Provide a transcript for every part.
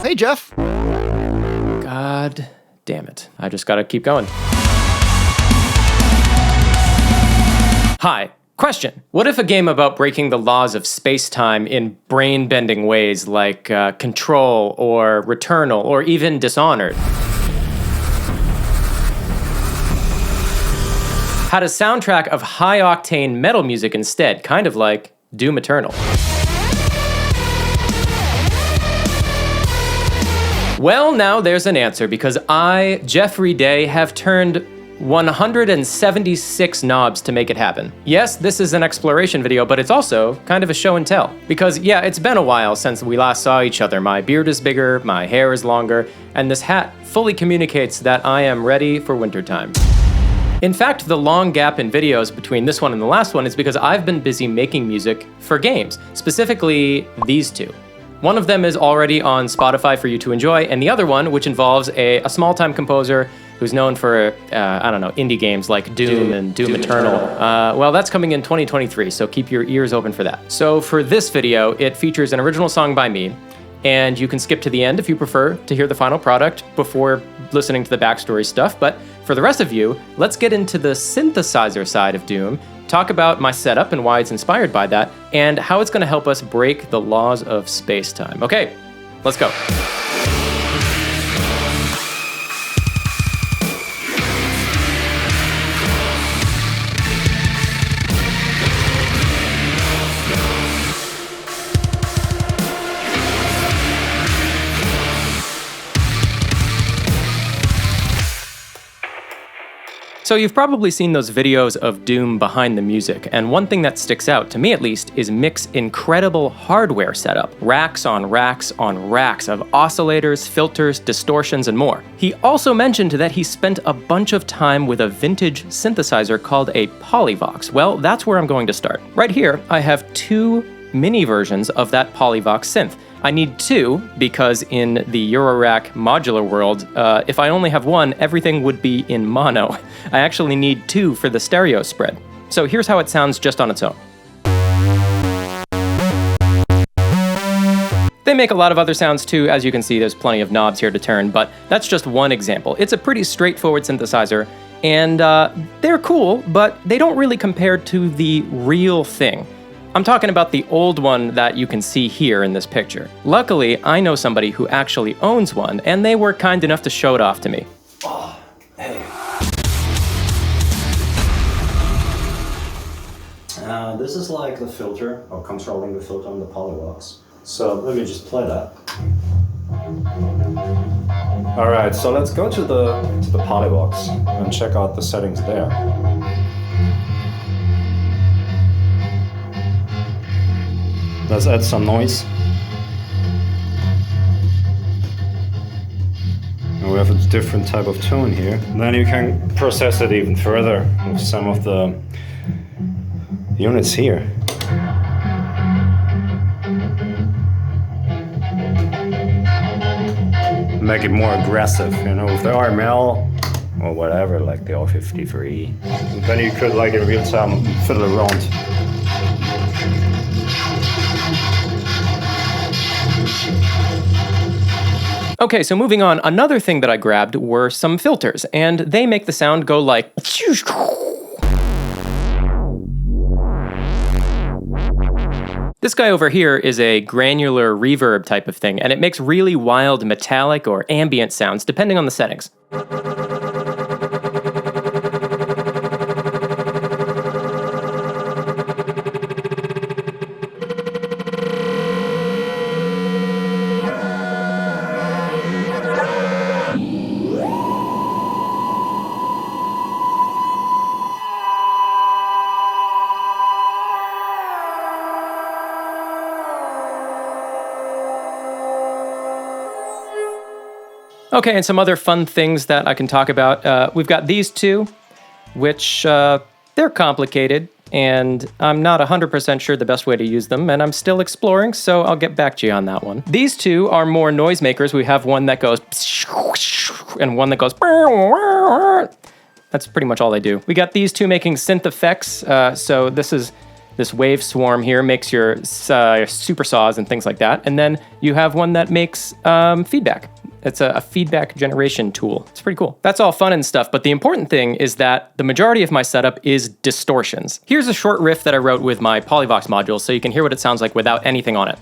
Hey, Geoff. God damn it. I just gotta keep going. Hi. Question. What if a game about breaking the laws of space-time in brain-bending ways like Control or Returnal or even Dishonored had a soundtrack of high-octane metal music instead, kind of like Doom Eternal? Well, now there's an answer, because I, Geoffrey Day, have turned 176 knobs to make it happen. Yes, this is an exploration video, but it's also kind of a show and tell. Because yeah, it's been a while since we last saw each other. My beard is bigger, my hair is longer, and this hat fully communicates that I am ready for wintertime. In fact, the long gap in videos between this one and the last one is because I've been busy making music for games, specifically these two. One of them is already on Spotify for you to enjoy, and the other one, which involves a small-time composer who's known for, indie games like Doom and Doom Eternal. Well, that's coming in 2023, so keep your ears open for that. So for this video, it features an original song by me, and you can skip to the end if you prefer to hear the final product before listening to the backstory stuff, but for the rest of you, let's get into the synthesizer side of Doom, talk about my setup and why it's inspired by that, and how it's going to help us break the laws of space-time. Okay, let's go. So you've probably seen those videos of Doom behind the music, and one thing that sticks out, to me at least, is Mick's incredible hardware setup. Racks on racks on racks of oscillators, filters, distortions, and more. He also mentioned that he spent a bunch of time with a vintage synthesizer called a Polyvox. Well, that's where I'm going to start. Right here, I have two mini versions of that Polyvox synth. I need two because in the Eurorack modular world, if I only have one, everything would be in mono. I actually need two for the stereo spread. So here's how it sounds just on its own. They make a lot of other sounds too. As you can see, there's plenty of knobs here to turn, but that's just one example. It's a pretty straightforward synthesizer, and they're cool, but they don't really compare to the real thing. I'm talking about the old one that you can see here in this picture. Luckily, I know somebody who actually owns one, and they were kind enough to show it off to me. Oh, hey. This is like the filter, or controlling the filter on the Polyvox. So let me just play that. All right, so let's go to the Polyvox and check out the settings there. Let's add some noise. And we have a different type of tone here. And then you can process it even further with some of the units here. Make it more aggressive, you know, with the RML or whatever, like the R53. And then you could, like in real time, fiddle around. Okay, so moving on, another thing that I grabbed were some filters, and they make the sound go like... This guy over here is a granular reverb type of thing, and it makes really wild metallic or ambient sounds depending on the settings. Okay, and some other fun things that I can talk about. We've got these two, which they're complicated, and I'm not 100% sure the best way to use them, and I'm still exploring, so I'll get back to you on that one. These two are more noisemakers. We have one that goes and one that goes. That's pretty much all they do. We got these two making synth effects. So this is This wave swarm here makes your super saws and things like that. And then you have one that makes feedback. It's a feedback generation tool. It's pretty cool. That's all fun and stuff, but the important thing is that the majority of my setup is distortions. Here's a short riff that I wrote with my Polyvox module so you can hear what it sounds like without anything on it.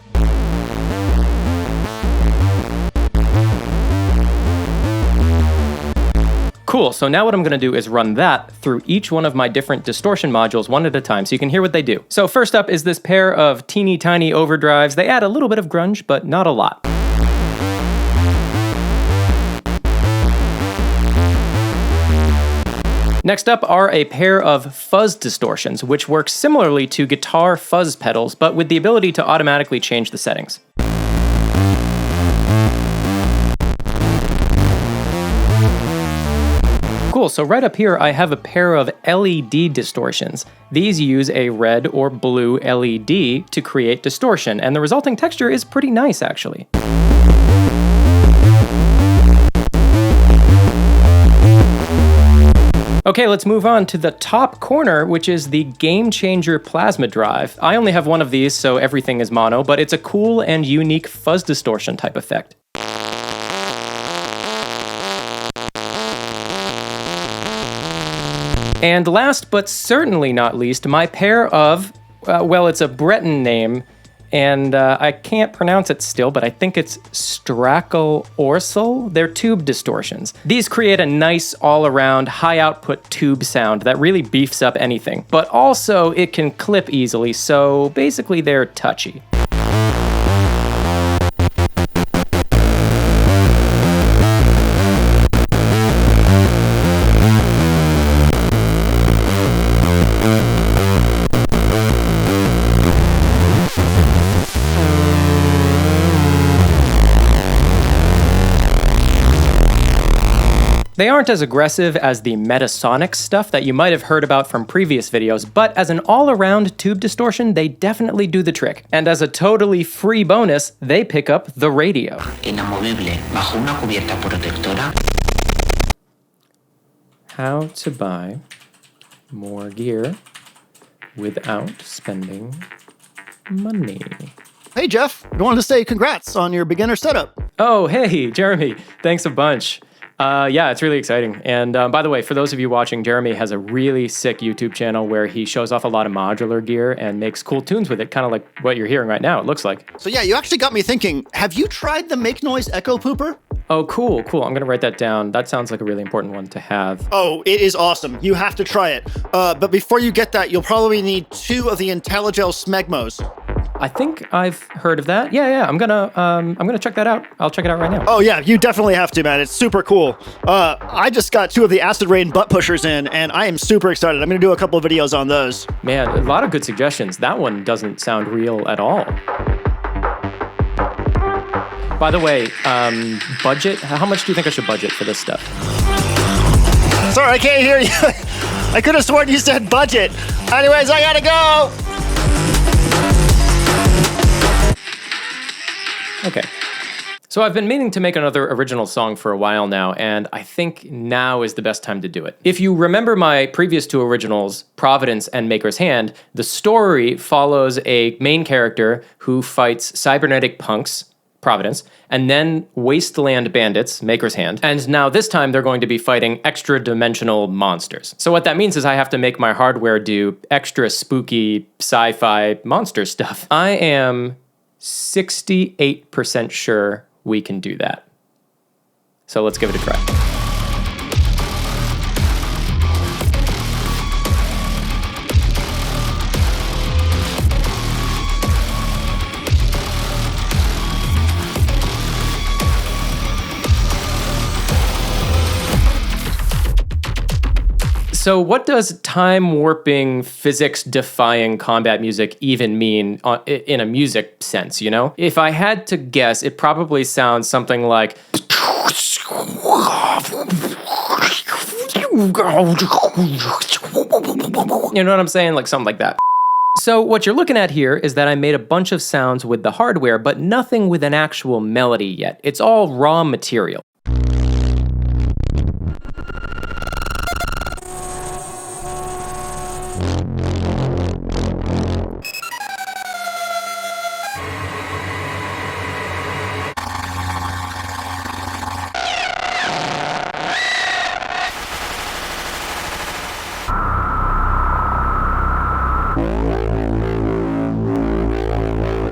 Cool, so now what I'm gonna do is run that through each one of my different distortion modules one at a time so you can hear what they do. So first up is this pair of teeny tiny overdrives. They add a little bit of grunge, but not a lot. Next up are a pair of fuzz distortions, which work similarly to guitar fuzz pedals, but with the ability to automatically change the settings. Cool, so right up here I have a pair of LED distortions. These use a red or blue LED to create distortion, and the resulting texture is pretty nice actually. Okay, let's move on to the top corner, which is the Game Changer Plasma Drive. I only have one of these, so everything is mono, but it's a cool and unique fuzz distortion type effect. And last but certainly not least, my pair of, well, it's a Breton name, and I can't pronounce it still, but I think it's Strackle-Orsel. They're tube distortions. These create a nice all-around high-output tube sound that really beefs up anything, but also it can clip easily, so basically they're touchy. They aren't as aggressive as the Metasonic stuff that you might have heard about from previous videos, but as an all-around tube distortion, they definitely do the trick. And as a totally free bonus, they pick up the radio. How to buy more gear without spending money. Hey, Geoff. I wanted to say congrats on your beginner setup. Oh, hey, Jeremy. Thanks a bunch. Yeah, it's really exciting. And by the way, for those of you watching, Jeremy has a really sick YouTube channel where he shows off a lot of modular gear and makes cool tunes with it, kind of like what you're hearing right now, it looks like. So yeah, you actually got me thinking, have you tried the Make Noise Echo Pooper? Oh, cool. I'm gonna write that down. That sounds like a really important one to have. Oh, it is awesome. You have to try it. But before you get that, you'll probably need 2 of the IntelliGel Smegmos. I think I've heard of that. Yeah, I'm gonna check that out. I'll check it out right now. Oh yeah, you definitely have to, man. It's super cool. I just got 2 of the Acid Rain butt pushers in, and I am super excited. I'm gonna do a couple of videos on those. Man, a lot of good suggestions. That one doesn't sound real at all. By the way, budget? How much do you think I should budget for this stuff? Sorry, I can't hear you. I could have sworn you said budget. Anyways, I gotta go. Okay. So I've been meaning to make another original song for a while now, and I think now is the best time to do it. If you remember my previous 2 originals, Providence and Maker's Hand, the story follows a main character who fights cybernetic punks, Providence, and then Wasteland Bandits, Maker's Hand, and now this time they're going to be fighting extra-dimensional monsters. So what that means is I have to make my hardware do extra spooky sci-fi monster stuff. I am 68% sure we can do that. So let's give it a try. So what does time-warping, physics-defying combat music even mean in a music sense, you know? If I had to guess, it probably sounds something like... You know what I'm saying? Like something like that. So what you're looking at here is that I made a bunch of sounds with the hardware, but nothing with an actual melody yet. It's all raw material.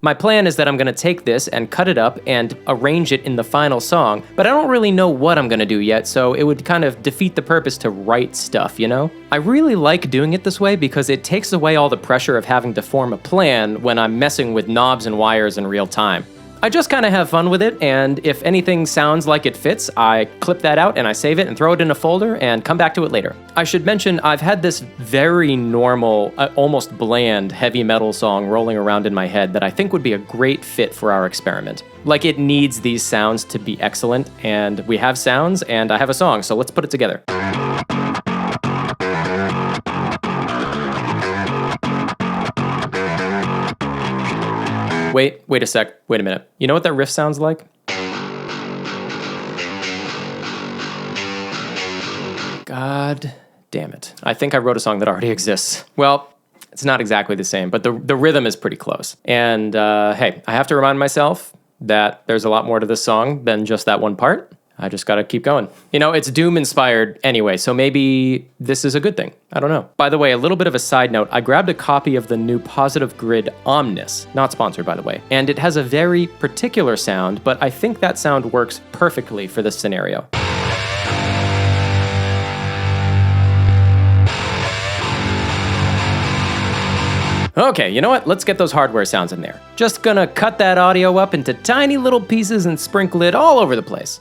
My plan is that I'm gonna take this and cut it up and arrange it in the final song, but I don't really know what I'm gonna do yet, so it would kind of defeat the purpose to write stuff, you know? I really like doing it this way because it takes away all the pressure of having to form a plan when I'm messing with knobs and wires in real time. I just kind of have fun with it, and if anything sounds like it fits, I clip that out and I save it and throw it in a folder and come back to it later. I should mention I've had this very normal, almost bland heavy metal song rolling around in my head that I think would be a great fit for our experiment. Like, it needs these sounds to be excellent, and we have sounds and I have a song, so let's put it together. Wait a sec, wait a minute. You know what that riff sounds like? God damn it. I think I wrote a song that already exists. Well, it's not exactly the same, but the rhythm is pretty close. And hey, I have to remind myself that there's a lot more to this song than just that one part. I just gotta keep going. You know, it's Doom-inspired anyway, so maybe this is a good thing. I don't know. By the way, a little bit of a side note, I grabbed a copy of the new Positive Grid Omnis, not sponsored by the way, and it has a very particular sound, but I think that sound works perfectly for this scenario. Okay, you know what? Let's get those hardware sounds in there. Just gonna cut that audio up into tiny little pieces and sprinkle it all over the place.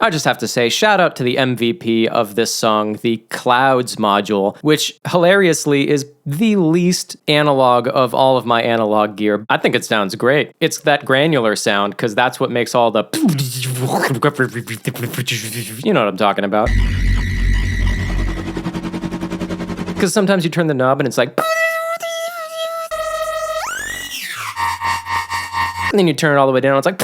I just have to say, shout out to the MVP of this song, the Clouds module, which hilariously is the least analog of all of my analog gear. I think it sounds great. It's that granular sound, because that's what makes all the... You know what I'm talking about. Because sometimes you turn the knob and it's like... And then you turn it all the way down, it's like...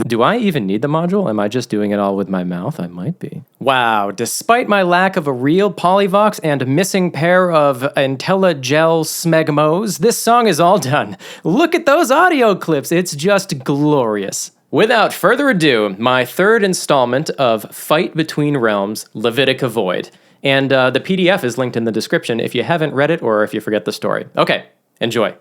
Do I even need the module? Am I just doing it all with my mouth? I might be. Wow, despite my lack of a real Polyvox and missing pair of IntelliGel smegmos, this song is all done. Look at those audio clips, it's just glorious. Without further ado, my third installment of Fight Between Realms, Levitica Void. And the PDF is linked in the description if you haven't read it or if you forget the story. Okay, enjoy.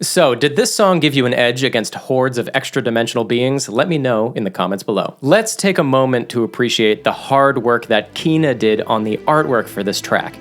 So, did this song give you an edge against hordes of extra-dimensional beings? Let me know in the comments below. Let's take a moment to appreciate the hard work that Kina did on the artwork for this track.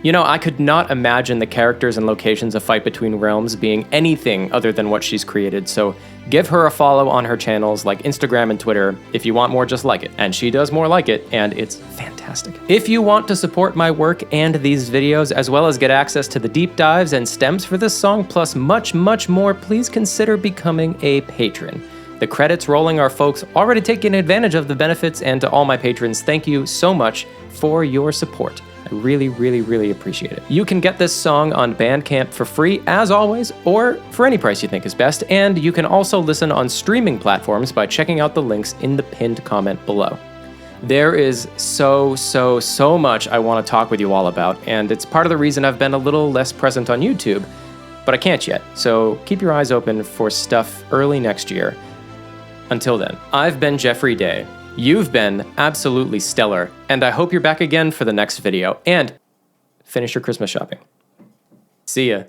You know, I could not imagine the characters and locations of Fight Between Realms being anything other than what she's created, so give her a follow on her channels like Instagram and Twitter if you want more just like it. And she does more like it, and it's fantastic. If you want to support my work and these videos, as well as get access to the deep dives and stems for this song, plus much, much more, please consider becoming a patron. The credits rolling are folks already taking advantage of the benefits, and to all my patrons, thank you so much for your support. I really, really, really appreciate it. You can get this song on Bandcamp for free, as always, or for any price you think is best, and you can also listen on streaming platforms by checking out the links in the pinned comment below. There is so much I want to talk with you all about, and it's part of the reason I've been a little less present on YouTube, but I can't yet, so keep your eyes open for stuff early next year. Until then, I've been Geoffrey Day. You've been absolutely stellar, and I hope you're back again for the next video, and finish your Christmas shopping. See ya.